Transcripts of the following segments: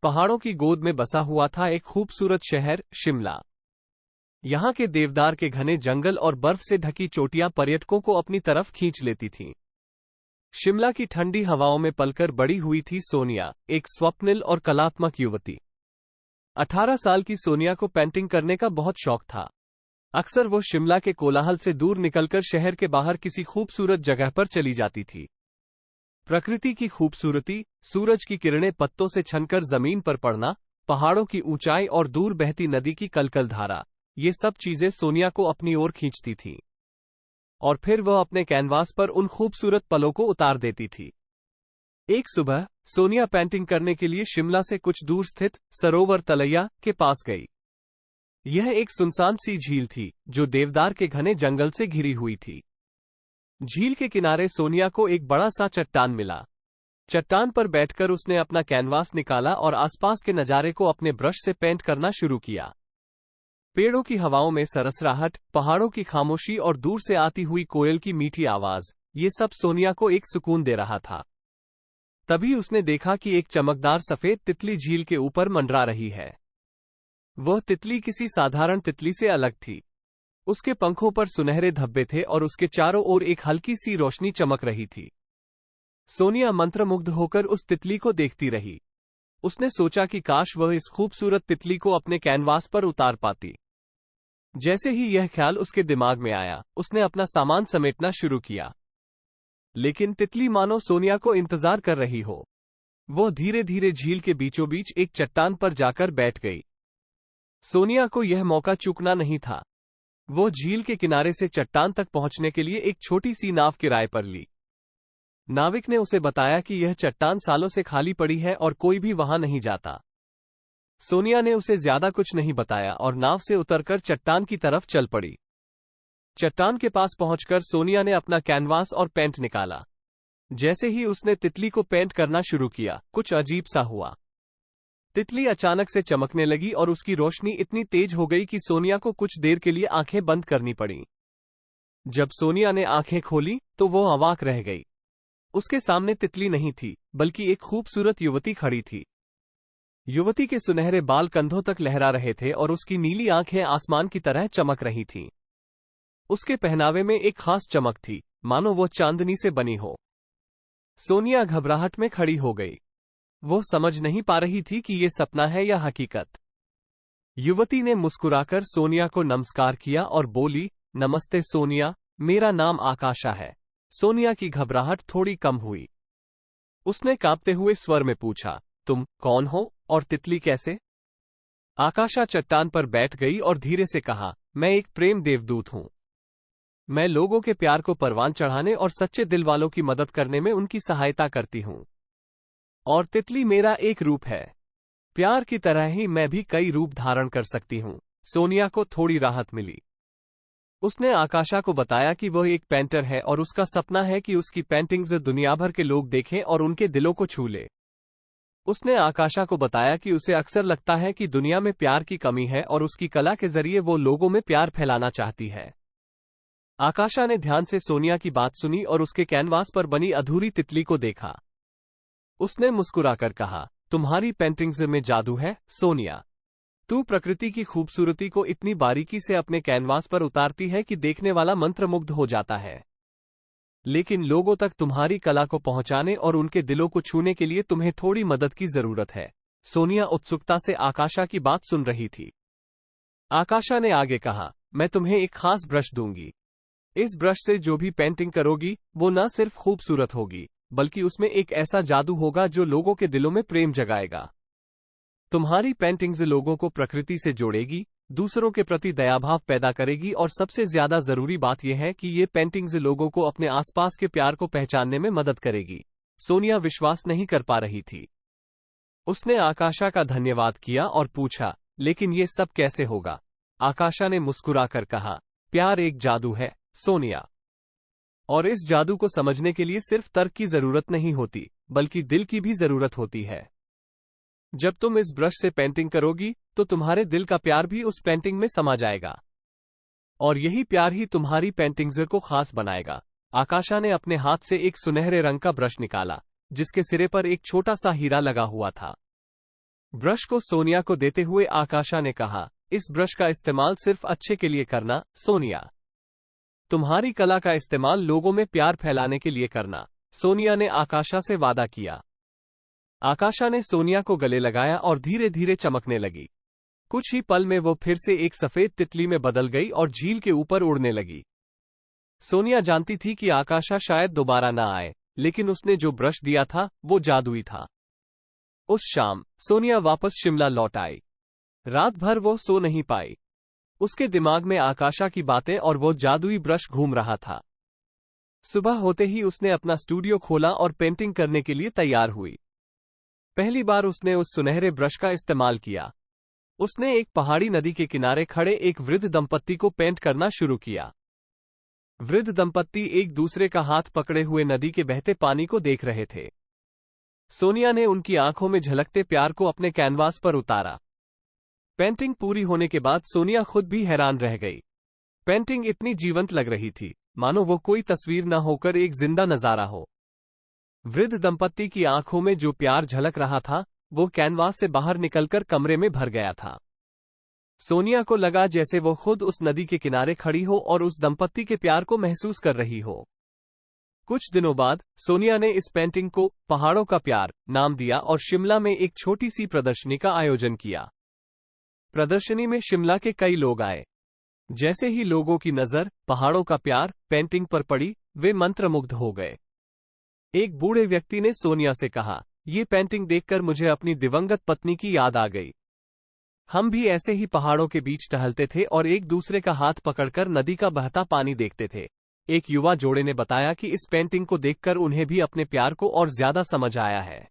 पहाड़ों की गोद में बसा हुआ था एक खूबसूरत शहर शिमला। यहाँ के देवदार के घने जंगल और बर्फ से ढकी चोटियां पर्यटकों को अपनी तरफ खींच लेती थीं। शिमला की ठंडी हवाओं में पलकर बड़ी हुई थी सोनिया, एक स्वप्निल और कलात्मक युवती। 18 साल की सोनिया को पेंटिंग करने का बहुत शौक था। अक्सर वो शिमला के कोलाहल से दूर निकलकर शहर के बाहर किसी खूबसूरत जगह पर चली जाती थी। प्रकृति की खूबसूरती, सूरज की किरणें पत्तों से छनकर जमीन पर पड़ना, पहाड़ों की ऊंचाई और दूर बहती नदी की कलकल धारा, ये सब चीजें सोनिया को अपनी ओर खींचती थीं। और फिर वह अपने कैनवास पर उन खूबसूरत पलों को उतार देती थी। एक सुबह सोनिया पेंटिंग करने के लिए शिमला से कुछ दूर स्थित सरोवर तलैया के पास गई। यह एक सुनसान सी झील थी जो देवदार के घने जंगल से घिरी हुई थी। झील के किनारे सोनिया को एक बड़ा सा चट्टान मिला। चट्टान पर बैठकर उसने अपना कैनवास निकाला और आसपास के नजारे को अपने ब्रश से पेंट करना शुरू किया। पेड़ों की हवाओं में सरसराहट, पहाड़ों की खामोशी और दूर से आती हुई कोयल की मीठी आवाज, ये सब सोनिया को एक सुकून दे रहा था। तभी उसने देखा कि एक चमकदार सफेद तितली झील के ऊपर मंडरा रही है। वह तितली किसी साधारण तितली से अलग थी। उसके पंखों पर सुनहरे धब्बे थे और उसके चारों ओर एक हल्की सी रोशनी चमक रही थी। सोनिया मंत्रमुग्ध होकर उस तितली को देखती रही। उसने सोचा कि काश वह इस खूबसूरत तितली को अपने कैनवास पर उतार पाती। जैसे ही यह ख्याल उसके दिमाग में आया, उसने अपना सामान समेटना शुरू किया। लेकिन तितली मानो सोनिया को इंतजार कर रही हो। वह धीरे धीरे झील के बीचों बीच एक चट्टान पर जाकर बैठ गई। सोनिया को यह मौका चूकना नहीं था। वो झील के किनारे से चट्टान तक पहुंचने के लिए एक छोटी सी नाव किराए पर ली। नाविक ने उसे बताया कि यह चट्टान सालों से खाली पड़ी है और कोई भी वहां नहीं जाता। सोनिया ने उसे ज्यादा कुछ नहीं बताया और नाव से उतरकर चट्टान की तरफ चल पड़ी। चट्टान के पास पहुंचकर सोनिया ने अपना कैनवास और पेंट निकाला। जैसे ही उसने तितली को पेंट करना शुरू किया, कुछ अजीब सा हुआ। तितली अचानक से चमकने लगी और उसकी रोशनी इतनी तेज हो गई कि सोनिया को कुछ देर के लिए आंखें बंद करनी पड़ी। जब सोनिया ने आंखें खोली तो वो अवाक रह गई। उसके सामने तितली नहीं थी, बल्कि एक खूबसूरत युवती खड़ी थी। युवती के सुनहरे बाल कंधों तक लहरा रहे थे और उसकी नीली आंखें आसमान की तरह चमक रही थीं। उसके पहनावे में एक खास चमक थी, मानो वो चांदनी से बनी हो। सोनिया घबराहट में खड़ी हो गई। वो समझ नहीं पा रही थी कि ये सपना है या हकीकत। युवती ने मुस्कुराकर सोनिया को नमस्कार किया और बोली, नमस्ते सोनिया, मेरा नाम आकाशा है। सोनिया की घबराहट थोड़ी कम हुई। उसने कांपते हुए स्वर में पूछा, तुम कौन हो और तितली कैसे? आकाशा चट्टान पर बैठ गई और धीरे से कहा, मैं एक प्रेम देवदूत हूं। मैं लोगों के प्यार को परवान चढ़ाने और सच्चे दिल वालों की मदद करने में उनकी सहायता करती हूं। और तितली मेरा एक रूप है। प्यार की तरह ही मैं भी कई रूप धारण कर सकती हूं। सोनिया को थोड़ी राहत मिली। उसने आकाशा को बताया कि वह एक पेंटर है और उसका सपना है कि उसकी पेंटिंग्स दुनिया भर के लोग देखें और उनके दिलों को छू ले। उसने आकाशा को बताया कि उसे अक्सर लगता है कि दुनिया में प्यार की कमी है और उसकी कला के जरिए वो लोगों में प्यार फैलाना चाहती है। आकाशा ने ध्यान से सोनिया की बात सुनी और उसके कैनवास पर बनी अधूरी तितली को देखा। उसने मुस्कुराकर कहा, तुम्हारी पेंटिंग्स में जादू है सोनिया। तू प्रकृति की खूबसूरती को इतनी बारीकी से अपने कैनवास पर उतारती है कि देखने वाला मंत्रमुग्ध हो जाता है। लेकिन लोगों तक तुम्हारी कला को पहुंचाने और उनके दिलों को छूने के लिए तुम्हें थोड़ी मदद की जरूरत है। सोनिया उत्सुकता से आकाशा की बात सुन रही थी। आकाशा ने आगे कहा, मैं तुम्हें एक खास ब्रश दूंगी। इस ब्रश से जो भी पेंटिंग करोगी वो न सिर्फ खूबसूरत होगी, बल्कि उसमें एक ऐसा जादू होगा जो लोगों के दिलों में प्रेम जगाएगा। तुम्हारी पेंटिंग्स लोगों को प्रकृति से जोड़ेगी, दूसरों के प्रति दयाभाव पैदा करेगी और सबसे ज्यादा जरूरी बात यह है कि ये पेंटिंग्स लोगों को अपने आसपास के प्यार को पहचानने में मदद करेगी। सोनिया विश्वास नहीं कर पा रही थी। उसने आकाशा का धन्यवाद किया और पूछा, लेकिन ये सब कैसे होगा? आकाशा ने मुस्कुराकर कहा, प्यार एक जादू है सोनिया, और इस जादू को समझने के लिए सिर्फ तर्क की जरूरत नहीं होती, बल्कि दिल की भी जरूरत होती है। जब तुम इस ब्रश से पेंटिंग करोगी तो तुम्हारे दिल का प्यार भी उस पेंटिंग में समा जाएगा, और यही प्यार ही तुम्हारी पेंटिंग्स को खास बनाएगा। आकाशा ने अपने हाथ से एक सुनहरे रंग का ब्रश निकाला, जिसके सिरे पर एक छोटा सा हीरा लगा हुआ था। ब्रश को सोनिया को देते हुए आकाशा ने कहा, इस ब्रश का इस्तेमाल सिर्फ अच्छे के लिए करना, सोनिया। तुम्हारी कला का इस्तेमाल लोगों में प्यार फैलाने के लिए करना, सोनिया ने आकाशा से वादा किया। आकाशा ने सोनिया को गले लगाया और धीरे धीरे चमकने लगी। कुछ ही पल में वो फिर से एक सफेद तितली में बदल गई और झील के ऊपर उड़ने लगी। सोनिया जानती थी कि आकाशा शायद दोबारा ना आए, लेकिन उसने जो ब्रश दिया था वो जादुई था। उस शाम सोनिया वापस शिमला लौट आई। रात भर वो सो नहीं पाई। उसके दिमाग में आकाशा की बातें और वो जादुई ब्रश घूम रहा था। सुबह होते ही उसने अपना स्टूडियो खोला और पेंटिंग करने के लिए तैयार हुई। पहली बार उसने उस सुनहरे ब्रश का इस्तेमाल किया। उसने एक पहाड़ी नदी के किनारे खड़े एक वृद्ध दंपत्ति को पेंट करना शुरू किया। वृद्ध दंपत्ति एक दूसरे का हाथ पकड़े हुए नदी के बहते पानी को देख रहे थे। सोनिया ने उनकी आंखों में झलकते प्यार को अपने कैनवास पर उतारा। पेंटिंग पूरी होने के बाद सोनिया खुद भी हैरान रह गई। पेंटिंग इतनी जीवंत लग रही थी, मानो वो कोई तस्वीर न होकर एक जिंदा नजारा हो। वृद्ध दंपत्ति की आंखों में जो प्यार झलक रहा था, वो कैनवास से बाहर निकलकर कमरे में भर गया था। सोनिया को लगा जैसे वो खुद उस नदी के किनारे खड़ी हो और उस दंपत्ति के प्यार को महसूस कर रही हो। कुछ दिनों बाद सोनिया ने इस पेंटिंग को पहाड़ों का प्यार नाम दिया और शिमला में एक छोटी सी प्रदर्शनी का आयोजन किया। प्रदर्शनी में शिमला के कई लोग आए। जैसे ही लोगों की नजर पहाड़ों का प्यार पेंटिंग पर पड़ी, वे मंत्रमुग्ध हो गए। एक बूढ़े व्यक्ति ने सोनिया से कहा, ये पेंटिंग देखकर मुझे अपनी दिवंगत पत्नी की याद आ गई। हम भी ऐसे ही पहाड़ों के बीच टहलते थे और एक दूसरे का हाथ पकड़कर नदी का बहता पानी देखते थे। एक युवा जोड़े ने बताया कि इस पेंटिंग को देखकर उन्हें भी अपने प्यार को और ज्यादा समझ आया है।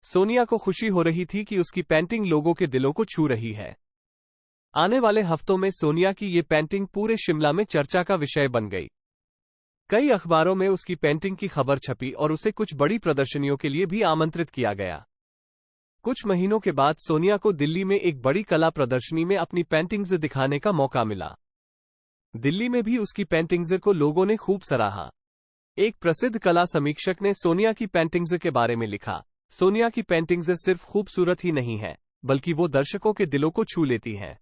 सोनिया को खुशी हो रही थी कि उसकी पेंटिंग लोगों के दिलों को छू रही है। आने वाले हफ्तों में सोनिया की ये पेंटिंग पूरे शिमला में चर्चा का विषय बन गई। कई अखबारों में उसकी पेंटिंग की खबर छपी और उसे कुछ बड़ी प्रदर्शनियों के लिए भी आमंत्रित किया गया। कुछ महीनों के बाद सोनिया को दिल्ली में एक बड़ी कला प्रदर्शनी में अपनी पेंटिंग्स दिखाने का मौका मिला। दिल्ली में भी उसकी पेंटिंग्स को लोगों ने खूब सराहा। एक प्रसिद्ध कला समीक्षक ने सोनिया की पेंटिंग्स के बारे में लिखा, सोनिया की पेंटिंग्स सिर्फ खूबसूरत ही नहीं है, बल्कि वो दर्शकों के दिलों को छू लेती हैं।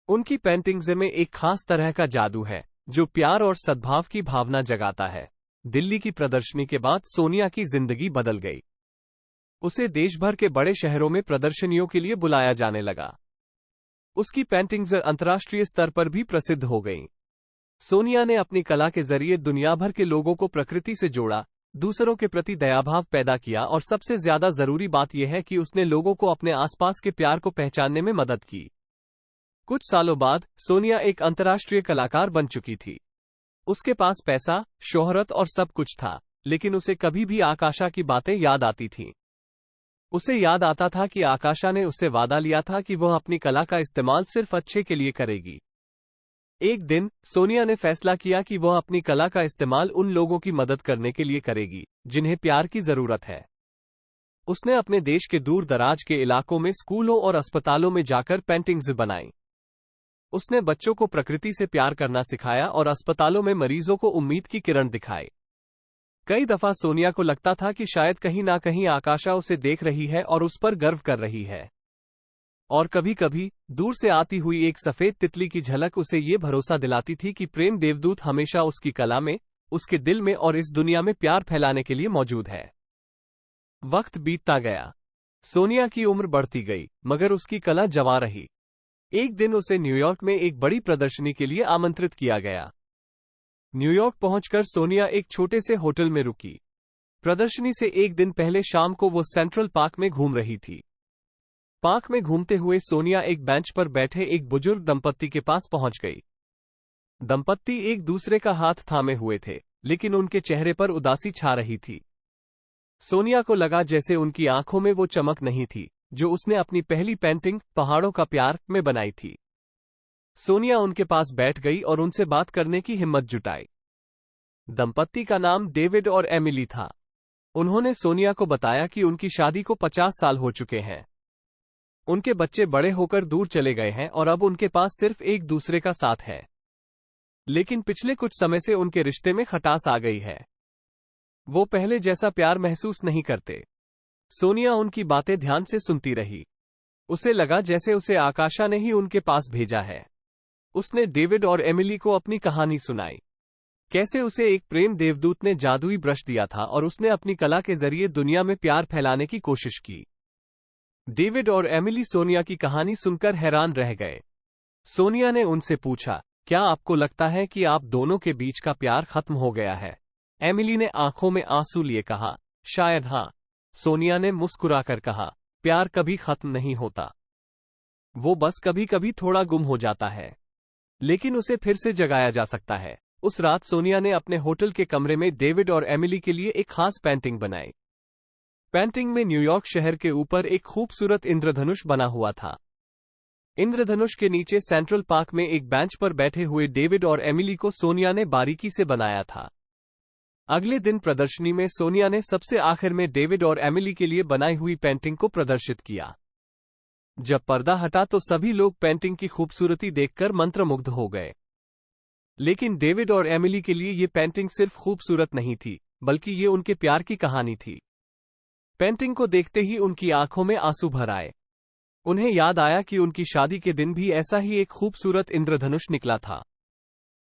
उनकी पेंटिंग्स में एक खास तरह का जादू है, जो प्यार और सद्भाव की भावना जगाता है। दिल्ली की प्रदर्शनी के बाद सोनिया की जिंदगी बदल गई। उसे देश भर के बड़े शहरों में प्रदर्शनियों के लिए बुलाया जाने लगा। उसकी पेंटिंग्स अंतर्राष्ट्रीय स्तर पर भी प्रसिद्ध हो गईं। सोनिया ने अपनी कला के जरिए दुनिया भर के लोगों को प्रकृति से जोड़ा, दूसरों के प्रति दयाभाव पैदा किया और सबसे ज्यादा जरूरी बात यह है कि उसने लोगों को अपने आसपास के प्यार को पहचानने में मदद की। कुछ सालों बाद सोनिया एक अंतर्राष्ट्रीय कलाकार बन चुकी थी। उसके पास पैसा, शोहरत और सब कुछ था, लेकिन उसे कभी भी आकाशा की बातें याद आती थीं। उसे याद आता था कि आकाशा ने उससे वादा लिया था कि वह अपनी कला का इस्तेमाल सिर्फ अच्छे के लिए करेगी। एक दिन सोनिया ने फैसला किया कि वह अपनी कला का इस्तेमाल उन लोगों की मदद करने के लिए करेगी जिन्हें प्यार की जरूरत है। उसने अपने देश के दूर दराज के इलाकों में स्कूलों और अस्पतालों में जाकर पेंटिंग्स बनाई। उसने बच्चों को प्रकृति से प्यार करना सिखाया और अस्पतालों में मरीजों को उम्मीद की किरण दिखाई। कई दफा सोनिया को लगता था कि शायद कहीं ना कहीं आकाशा उसे देख रही है और उस पर गर्व कर रही है। और कभी कभी दूर से आती हुई एक सफेद तितली की झलक उसे ये भरोसा दिलाती थी कि प्रेम देवदूत हमेशा उसकी कला में, उसके दिल में और इस दुनिया में प्यार फैलाने के लिए मौजूद है। वक्त बीतता गया। सोनिया की उम्र बढ़ती गई, मगर उसकी कला जवां रही। एक दिन उसे न्यूयॉर्क में एक बड़ी प्रदर्शनी के लिए आमंत्रित किया गया। न्यूयॉर्क पहुंचकर सोनिया एक छोटे से होटल में रुकी। प्रदर्शनी से एक दिन पहले शाम को वो सेंट्रल पार्क में घूम रही थी। पार्क में घूमते हुए सोनिया एक बेंच पर बैठे एक बुजुर्ग दंपत्ति के पास पहुंच गई। दंपत्ति एक दूसरे का हाथ थामे हुए थे, लेकिन उनके चेहरे पर उदासी छा रही थी। सोनिया को लगा जैसे उनकी आंखों में वो चमक नहीं थी जो उसने अपनी पहली पेंटिंग पहाड़ों का प्यार में बनाई थी। सोनिया उनके पास बैठ गई और उनसे बात करने की हिम्मत जुटाई। दंपत्ति का नाम डेविड और एमिली था। उन्होंने सोनिया को बताया कि उनकी शादी को 50 साल हो चुके हैं। उनके बच्चे बड़े होकर दूर चले गए हैं और अब उनके पास सिर्फ एक दूसरे का साथ है। लेकिन पिछले कुछ समय से उनके रिश्ते में खटास आ गई है। वो पहले जैसा प्यार महसूस नहीं करते। सोनिया उनकी बातें ध्यान से सुनती रही। उसे लगा जैसे उसे आकाशा ने ही उनके पास भेजा है। उसने डेविड और एमिली को अपनी कहानी सुनाई। कैसे उसे एक प्रेम देवदूत ने जादुई ब्रश दिया था और उसने अपनी कला के जरिए दुनिया में प्यार फैलाने की कोशिश की। डेविड और एमिली सोनिया की कहानी सुनकर हैरान रह गए। सोनिया ने उनसे पूछा, क्या आपको लगता है कि आप दोनों के बीच का प्यार खत्म हो गया है? एमिली ने आंखों में आंसू लिए कहा, शायद हाँ। सोनिया ने मुस्कुराकर कहा, प्यार कभी खत्म नहीं होता। वो बस कभी कभी थोड़ा गुम हो जाता है, लेकिन उसे फिर से जगाया जा सकता है। उस रात सोनिया ने अपने होटल के कमरे में डेविड और एमिली के लिए एक खास पेंटिंग बनाई। पेंटिंग में न्यूयॉर्क शहर के ऊपर एक खूबसूरत इंद्रधनुष बना हुआ था। इंद्रधनुष के नीचे सेंट्रल पार्क में एक बेंच पर बैठे हुए डेविड और एमिली को सोनिया ने बारीकी से बनाया था। अगले दिन प्रदर्शनी में सोनिया ने सबसे आखिर में डेविड और एमिली के लिए बनाई हुई पेंटिंग को प्रदर्शित किया। जब पर्दा हटा तो सभी लोग पेंटिंग की खूबसूरती देखकर मंत्रमुग्ध हो गए। लेकिन डेविड और एमिली के लिए ये पेंटिंग सिर्फ खूबसूरत नहीं थी, बल्कि ये उनके प्यार की कहानी थी। पेंटिंग को देखते ही उनकी आंखों में आंसू भर आए। उन्हें याद आया कि उनकी शादी के दिन भी ऐसा ही एक खूबसूरत इंद्रधनुष निकला था।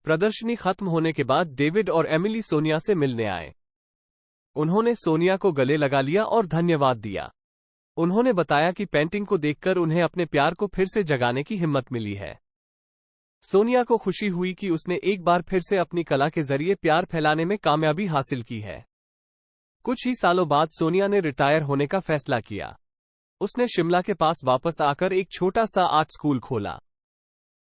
प्रदर्शनी खत्म होने के बाद डेविड और एमिली सोनिया से मिलने आए। उन्होंने सोनिया को गले लगा लिया और धन्यवाद दिया। उन्होंने बताया कि पेंटिंग को देखकर उन्हें अपने प्यार को फिर से जगाने की हिम्मत मिली है। सोनिया को खुशी हुई कि उसने एक बार फिर से अपनी कला के जरिए प्यार फैलाने में कामयाबी हासिल की है। कुछ ही सालों बाद सोनिया ने रिटायर होने का फैसला किया। उसने शिमला के पास वापस आकर एक छोटा सा आर्ट स्कूल खोला।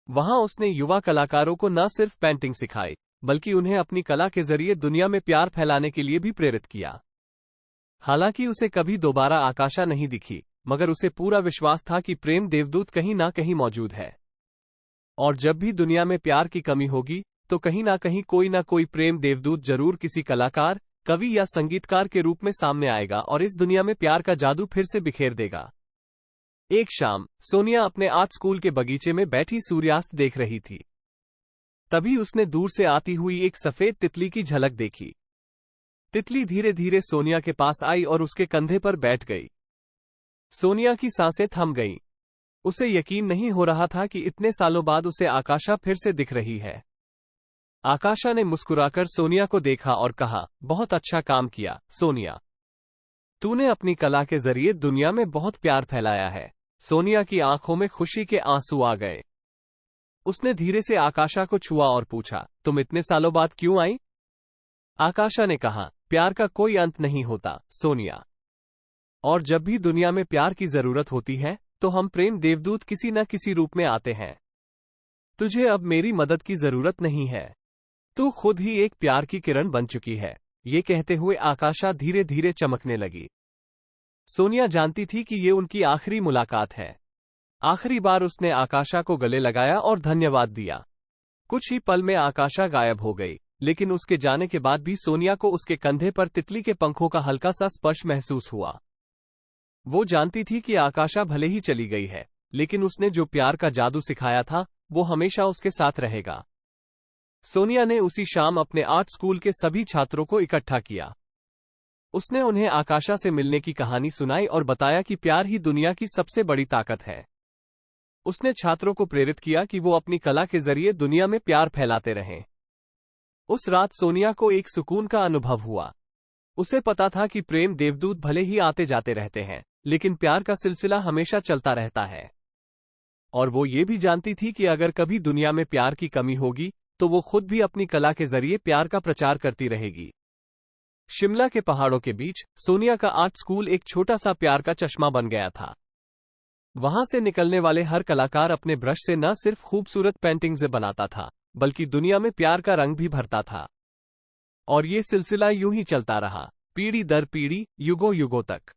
वहां उसने युवा कलाकारों को न सिर्फ पेंटिंग सिखाई, बल्कि उन्हें अपनी कला के जरिए दुनिया में प्यार फैलाने के लिए भी प्रेरित किया। हालांकि उसे कभी दोबारा आकाशा नहीं दिखी, मगर उसे पूरा विश्वास था कि प्रेम देवदूत कहीं ना कहीं मौजूद है। और जब भी दुनिया में प्यार की कमी होगी, तो कहीं ना कोई प्रेम देवदूत जरूर किसी कलाकार, कवि या संगीतकार के रूप में सामने आएगा और इस दुनिया में प्यार का जादू फिर से बिखेर देगा। एक शाम सोनिया अपने आर्ट स्कूल के बगीचे में बैठी सूर्यास्त देख रही थी। तभी उसने दूर से आती हुई एक सफेद तितली की झलक देखी। तितली धीरे धीरे सोनिया के पास आई और उसके कंधे पर बैठ गई। सोनिया की सांसें थम गईं। उसे यकीन नहीं हो रहा था कि इतने सालों बाद उसे आकाशा फिर से दिख रही है। आकाशा ने मुस्कुराकर सोनिया को देखा और कहा, बहुत अच्छा काम किया सोनिया। तूने अपनी कला के जरिए दुनिया में बहुत प्यार फैलाया है। सोनिया की आंखों में खुशी के आंसू आ गए। उसने धीरे से आकाशा को छुआ और पूछा, तुम इतने सालों बाद क्यों आई? आकाशा ने कहा, प्यार का कोई अंत नहीं होता सोनिया, और जब भी दुनिया में प्यार की जरूरत होती है तो हम प्रेम देवदूत किसी न किसी रूप में आते हैं। तुझे अब मेरी मदद की जरूरत नहीं है, तू खुद ही एक प्यार की किरण बन चुकी है। ये कहते हुए आकाशा धीरे धीरे चमकने लगी। सोनिया जानती थी कि ये उनकी आखिरी मुलाकात है। आखिरी बार उसने आकाशा को गले लगाया और धन्यवाद दिया। कुछ ही पल में आकाशा गायब हो गई, लेकिन उसके जाने के बाद भी सोनिया को उसके कंधे पर तितली के पंखों का हल्का सा स्पर्श महसूस हुआ। वो जानती थी कि आकाशा भले ही चली गई है, लेकिन उसने जो प्यार का जादू सिखाया था वो हमेशा उसके साथ रहेगा। सोनिया ने उसी शाम अपने आर्ट स्कूल के सभी छात्रों को इकट्ठा किया। उसने उन्हें आकाशा से मिलने की कहानी सुनाई और बताया कि प्यार ही दुनिया की सबसे बड़ी ताकत है। उसने छात्रों को प्रेरित किया कि वो अपनी कला के जरिए दुनिया में प्यार फैलाते रहें। उस रात सोनिया को एक सुकून का अनुभव हुआ। उसे पता था कि प्रेम देवदूत भले ही आते जाते रहते हैं, लेकिन प्यार का सिलसिला हमेशा चलता रहता है। और वो ये भी जानती थी कि अगर कभी दुनिया में प्यार की कमी होगी तो वो खुद भी अपनी कला के जरिए प्यार का प्रचार करती रहेगी। शिमला के पहाड़ों के बीच सोनिया का आर्ट स्कूल एक छोटा सा प्यार का चश्मा बन गया था। वहां से निकलने वाले हर कलाकार अपने ब्रश से न सिर्फ खूबसूरत पेंटिंग्स बनाता था, बल्कि दुनिया में प्यार का रंग भी भरता था। और ये सिलसिला यूं ही चलता रहा, पीढ़ी दर पीढ़ी, युगों युगों तक।